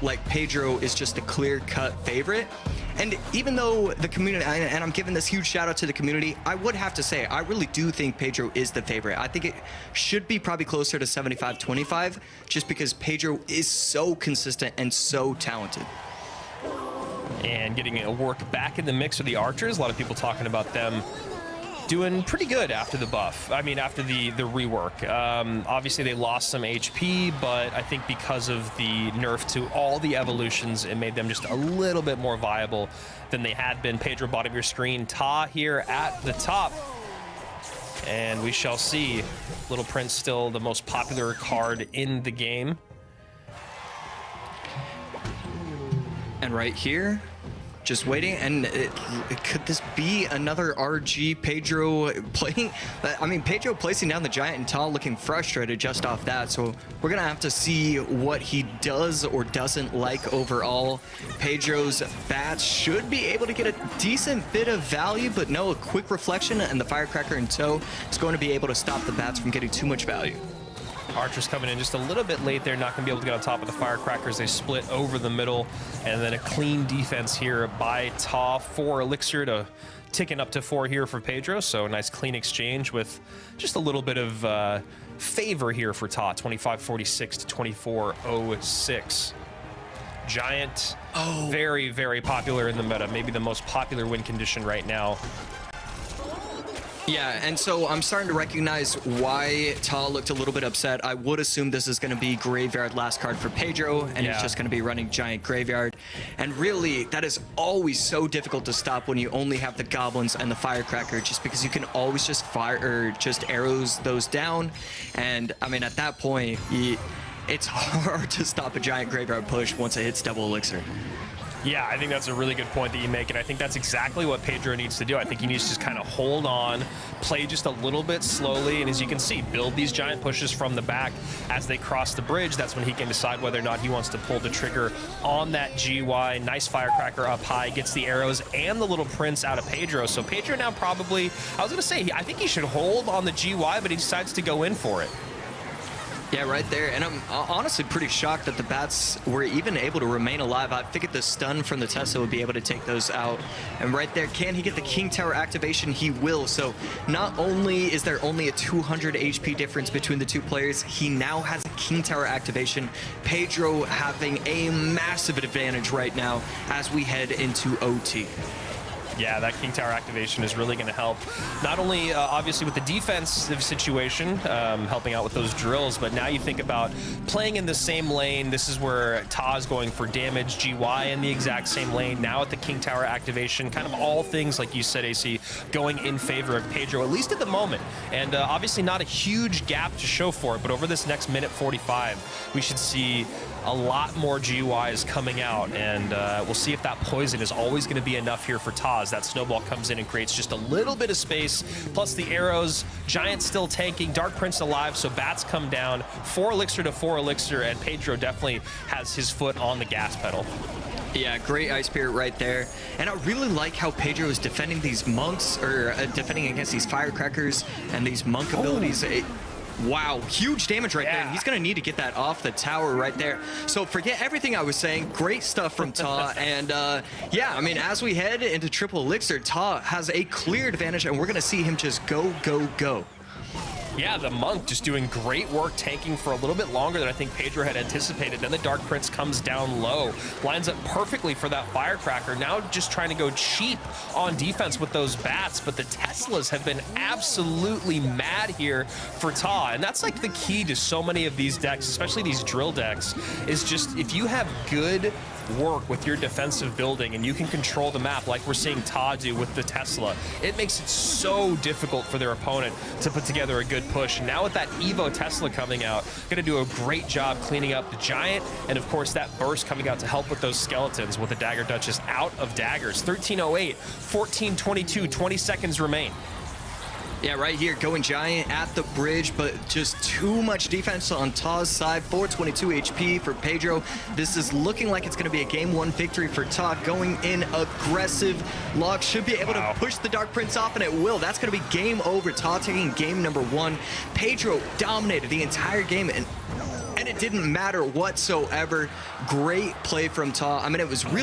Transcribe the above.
like Pedro is just a clear-cut favorite. And even though the community, and I'm giving this huge shout out to the community, I would have to say, I really do think Pedro is the favorite. I think it should be probably closer to 75-25, just because Pedro is so consistent and so talented. And getting a work back in the mix for the archers. A lot of people talking about them doing pretty good after the buff. I mean, after the rework. Obviously, they lost some HP, but I think because of the nerf to all the evolutions, it made them just a little bit more viable than they had been. Pedro, bottom of your screen. Ta here at the top. And we shall see. Little Prince still the most popular card in the game. And right here, just waiting, and could this be another RG Pedro playing? I mean, Pedro placing down the Giant and Ta looking frustrated just off that, so we're gonna have to see what he does or doesn't like overall. Pedro's bats should be able to get a decent bit of value, but no, a quick reflection and the Firecracker in tow is going to be able to stop the bats from getting too much value. Archers coming in just a little bit late. They're not going to be able to get on top of the Firecrackers. They split over the middle, and then a clean defense here by Ta. 4 Elixir to ticking up to 4 here for Pedro. So a nice clean exchange with just a little bit of favor here for Ta. 25-46 to 24-06. Giant, very, very popular in the meta. Maybe the most popular win condition right now. Yeah, and so I'm starting to recognize why Ta looked a little bit upset. I would assume this is going to be Graveyard last card for Pedro, and he's just going to be running Giant Graveyard. And really, that is always so difficult to stop when you only have the Goblins and the Firecracker, just because you can always just fire or just arrows those down. And I mean, at that point, it's hard to stop a Giant Graveyard push once it hits double Elixir. Yeah, I think that's a really good point that you make, and I think that's exactly what Pedro needs to do. I think he needs to just kind of hold on, play just a little bit slowly, and as you can see, build these giant pushes from the back as they cross the bridge. That's when he can decide whether or not he wants to pull the trigger on that GY. Nice Firecracker up high, gets the arrows and the Little Prince out of Pedro. So Pedro now probably, I was going to say, I think he should hold on the GY, but he decides to go in for it. Yeah, right there. And I'm honestly pretty shocked that the bats were even able to remain alive. I figured the stun from the Tesla would be able to take those out. And right there, can he get the King Tower activation? He will. So not only is there only a 200 HP difference between the two players, he now has a King Tower activation. Pedro having a massive advantage right now as we head into OT. Yeah, that King Tower activation is really going to help, not only obviously with the defensive situation, helping out with those drills, but now you think about playing in the same lane. This is where Ta is going for damage, GY in the exact same lane. Now at the King Tower activation, kind of all things, like you said, AC, going in favor of Pedro, at least at the moment. And obviously not a huge gap to show for it, but over this next minute 45, we should see a lot more GUIs coming out, and we'll see if that poison is always going to be enough here for Ta. That snowball comes in and creates just a little bit of space, plus the arrows. Giant still tanking, Dark Prince alive, so bats come down. 4 Elixir to 4 Elixir, and Pedro definitely has his foot on the gas pedal. Yeah, great Ice Spirit right there. And I really like how Pedro is defending these monks, or defending against these Firecrackers and these monk abilities. Wow, huge damage right there. He's going to need to get that off the tower right there. So forget everything I was saying. Great stuff from Ta. And yeah, I mean, as we head into triple Elixir, Ta has a clear advantage, and we're going to see him just go, go, go. Yeah, the Monk just doing great work, tanking for a little bit longer than I think Pedro had anticipated. Then the Dark Prince comes down low, lines up perfectly for that Firecracker. Now just trying to go cheap on defense with those bats, but the Teslas have been absolutely mad here for Ta. And that's like the key to so many of these decks, especially these drill decks, is just if you have good work with your defensive building and you can control the map like we're seeing Ta do with the Tesla, it makes it so difficult for their opponent to put together a good push. And now with that Evo Tesla coming out, gonna do a great job cleaning up the Giant, and of course that burst coming out to help with those skeletons with the Dagger Duchess out of daggers. 13:08, 14:22, 20 seconds remain. Yeah, right here, going Giant at the bridge, but just too much defense on Ta's side. 422 HP for Pedro. This is looking like it's going to be a game one victory for Ta. Going in aggressive. Log should be able to push the Dark Prince off, and it will. That's going to be game over. Ta taking game number one. Pedro dominated the entire game, and it didn't matter whatsoever. Great play from Ta. I mean, it was really